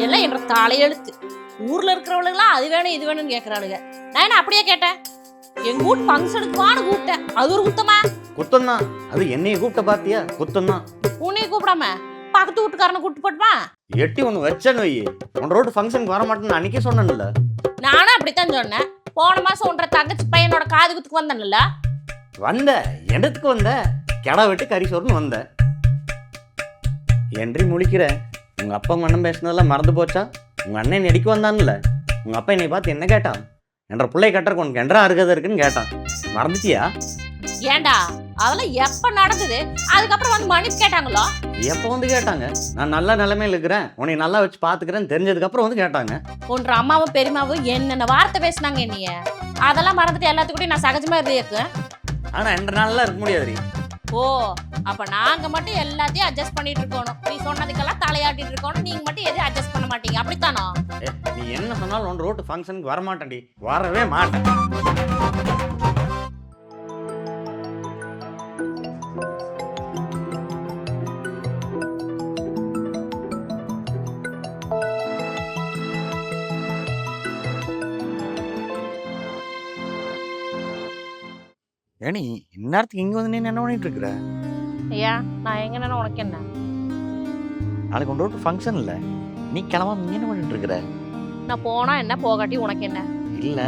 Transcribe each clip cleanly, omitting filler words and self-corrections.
எல்லாம் என்ற தலையெழுத்து. ஊர்ல இருக்கிறவளுங்களாம் அது வேணும் இது வேணும்னு கேட்கறாளுங்க. நான் என்ன அப்படியே கேட்டேன்? எங்க வீட்டு ஃபங்க்ஷனுக்கு வான்னு கூப்பிட்டேன். அது ஒரு குத்தமா? குத்தம் தான். அது என்னைய கூப்பிட்ட பாத்தியா? குத்தம் தான். உன்னைய கூப்பிடாம பக்கத்து வீட்டுக்காரனை கூப்பிட்டு போட்டுமா? எட்டி ஒன்று வச்சேன்னு வை. உன் ரோட்டு ஃபங்க்ஷனுக்கு வர மாட்டேன்னு அன்னைக்கே சொன்னேன்ல. நானும் அப்படித்தான் சொன்னேன். போன மாசம் ஒன்றரை தங்கச்சி பையனோட காது குத்துக்கு வந்தேன்ல. வந்த இடத்துக்கு வந்த கிடா வெட்டு கறி சோறுன்னு வந்த. என்றி முழிக்கிற. உங்க அப்பா மண்ணம் பேசினதெல்லாம் மறந்து போச்சா? உங்க அண்ணன் நடிக்க வந்தான்ல, உங்க அப்பா என்னை பார்த்து என்ன கேட்டான்? என்ற பிள்ளை கட்டுறக்கு உனக்கு என்றா அருகதை இருக்குன்னு கேட்டான். மறந்துட்டியா? ஏண்டா அதெல்லாம் எப்ப நடந்தது? அதுக்கப்புறம் வந்து மன்னிப்பு கேட்டாங்களோ? எப்போ வந்து கேட்டாங்க? நான் நல்ல நிலைமையில இருக்கிறேன், உன்னை நல்லா வச்சு பாத்துக்கிறேன்னு தெரிஞ்சதுக்கு அப்புறம் வந்து கேட்டாங்க. ஒன்ற அம்மாவும் பெரியமாவும் என்னென்ன வார்த்தை பேசினாங்க என்னைய. அதெல்லாம் மறந்துட்டு எல்லாத்துக்கூடயும் நான் சகஜமா இருந்தேன். ஆனா 2 நாள்லாம் இருக்க முடியாது. ஓ, அப்ப நாங்க மட்டும் எல்லாத்தையும் அட்ஜஸ்ட் பண்ணிட்டு இருக்கணும். நீ சொன்னதுக்கெல்லாம் தலையாட்டிட்டு இருக்கணும். நீங்க மட்டும் எதையும் அட்ஜஸ்ட் பண்ண மாட்டீங்க, அப்படித்தானோ? நீ என்ன சொன்னாலும் உன் ரோட்டு ஃபங்க்ஷனுக்கு வர மாட்டேன்டி. வரவே மாட்டேன். ஏனி இந்நேரத்துக்கு இங்க வந்து நீ என்ன பண்ணிட்டு இருக்கிற? ஐயா, நான் எங்க நினை உனக்கு என்ன? நாளைக்கு உன் ரோட்டு ஃபங்க்ஷன் இல்ல, நீ கிளம்பாம நீ என்ன பண்ணிட்டு இருக்கிற? நான் போனா என்ன, போகாட்டி உனக்கு என்ன? இல்ல,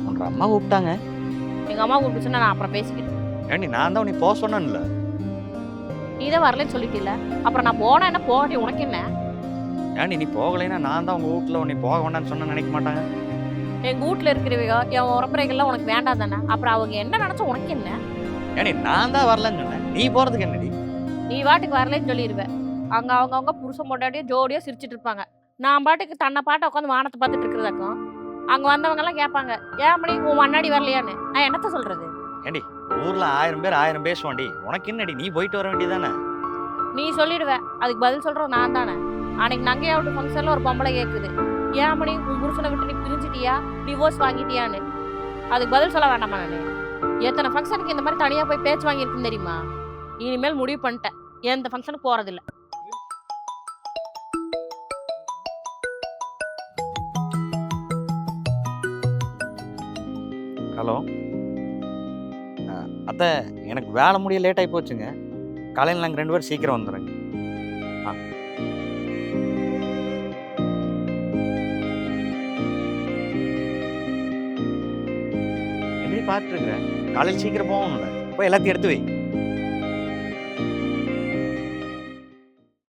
உன்ற அம்மா கூப்பிட்டாங்க. எங்க அம்மா கூப்பிட்டுச்சுன்னா நான் அப்புறம் பேசிக்கிறேன். ஏனி நான் தான் உன்னை போக சொன்னேன்ல. நீ தான் வரலன்னு சொல்லிட்டில்ல, அப்புறம் நான் போனா என்ன, போகாட்டி உனக்கு என்ன? ஏனி நீ போகலைன்னா நான் தான் உங்க வீட்டுல உன்னை போக வேண்டாம்னு சொன்ன நினைக்க மாட்டாங்க. எங்க வீட்டுல இருக்கிறவையோ என் உறம்புறைகள்லாம் உனக்கு வேண்டாம் தானே? அப்புறம் அவங்க என்ன நினைச்சா உனக்கு என்ன? ஏனி நான் தான் வரலன்னு சொன்னேன், நீ போறதுக்கு என்னடி? நீ பாட்டுக்கு வரலன்னு சொல்லிடுவேன். அங்க அவங்க புருஷன் பொண்டாட்டியோ ஜோடியோ சிரிச்சிட்டு இருப்பாங்க. நான் பாட்டுக்கு தன்னை பாட்டை உட்காந்து வானத்தை பார்த்துட்டு இருக்கிறதாக்கும். அங்க வந்தவங்க எல்லாம் கேட்பாங்க, ஏன் மணி உன் முன்னாடி வரலையான்னு. நான் என்னத்த சொல்றது? ஏண்டி ஊர்ல 1000 பேர் 1000 பேசுவாண்டி, உனக்கு என்னடி? நீ போயிட்டு வர வேண்டியதானே. நீ சொல்லிடுவ, அதுக்கு பதில் சொல்றது நான் தானே. அன்னைக்கு நங்கையா விட்டு ஃபங்க்ஷன்ல ஒரு பொம்பளை கேட்குது, ஏன் மணி உன் புருஷனை விட்டு நீ பிரிஞ்சிட்டியா, டிவோர்ஸ் வாங்கிட்டியான்னு. அதுக்கு பதில் சொல்ல வேண்டாமா? நான் எத்தனை ஃபங்க்ஷனுக்கு இந்த மாதிரி தனியா போய் பேச்சு வாங்கியிருக்குன்னு தெரியுமா? இனிமேல் முடிவு பண்ணிட்டேன், எந்த ஃபங்க்ஷனுக்கு போறதில்ல. ஹலோ அத்தை, எனக்கு வேலை முடிய லேட் ஆகி போச்சுங்க. காலையில் நாங்கள் 2 பேரும் சீக்கிரம் வந்துடுறேங்க. எப்படி பார்த்துருக்குறேன், காலையில் சீக்கிரம் போகணும்ல, போய் எல்லாத்தையும் எடுத்து வை.